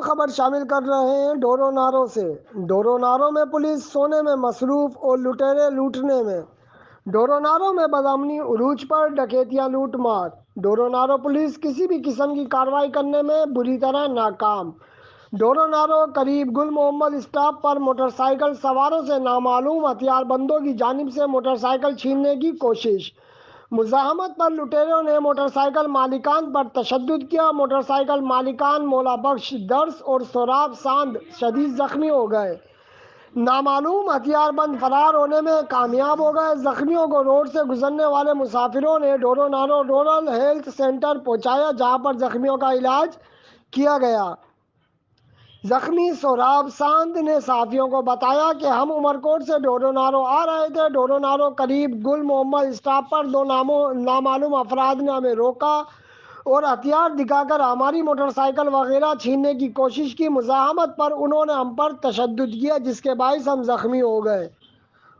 خبر شامل کر رہے ہیں ڈورو نارو سے۔ ڈورو نارو میں پولیس سونے میں مصروف اور لٹیرے لوٹنے میں۔ ڈورو نارو میں بدامنی عروج پر، ڈکیتیاں لوٹ مار۔ ڈورو نارو پولیس کسی بھی قسم کی کارروائی کرنے میں بری طرح ناکام۔ ڈورو نارو قریب گل محمد اسٹاپ پر موٹر سائیکل سواروں سے نامعلوم ہتھیار بندوں کی جانب سے موٹر سائیکل چھیننے کی کوشش۔ مزاحمت پر لٹیروں نے موٹر سائیکل مالکان پر تشدد کیا۔ موٹر سائیکل مالکان مولا بخش درس اور سوراب ساندھ شدید زخمی ہو گئے۔ نامعلوم ہتھیار بند فرار ہونے میں کامیاب ہو گئے۔ زخمیوں کو روڈ سے گزرنے والے مسافروں نے ڈورو نارو رورل ہیلتھ سینٹر پہنچایا، جہاں پر زخمیوں کا علاج کیا گیا۔ زخمی سوراب ساندھ نے صحافیوں کو بتایا کہ ہم عمرکوٹ سے ڈورو نارو آ رہے تھے۔ ڈورو نارو قریب گل محمد اسٹاپ پر دو نامعلوم افراد نے ہمیں روکا اور ہتھیار دکھا کر ہماری موٹر سائیکل وغیرہ چھیننے کی کوشش کی۔ مزاحمت پر انہوں نے ہم پر تشدد کیا، جس کے باعث ہم زخمی ہو گئے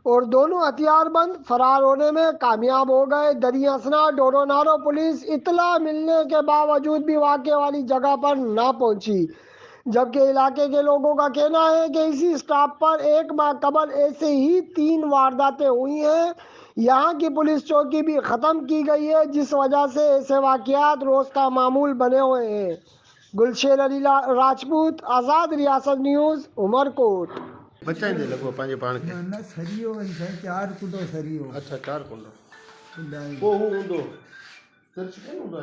اور دونوں ہتھیار بند فرار ہونے میں کامیاب ہو گئے۔ دریں اثنا ڈورو نارو پولیس اطلاع ملنے کے باوجود بھی واقعے والی جگہ پر نہ پہنچی، جبکہ علاقے کے لوگوں کا کہنا ہے کہ اسی اسٹاپ پر ایک ماہ قبل ایسے ہی 3 وارداتیں ہوئی ہیں۔ یہاں کی پولیس چوکی بھی ختم کی گئی ہے، جس وجہ سے ایسے واقعات روز کا معمول بنے ہوئے ہیں۔ گلشیر علی راجپوت، آزاد ریاست نیوز، عمرکوٹ۔ بچائیں دے لگو پانچ پان کے نہ سریو ہے 4 کنڈو سریو اچھا 4 کنڈا خدائی وہ ہوں دو سر چکن ہوں دو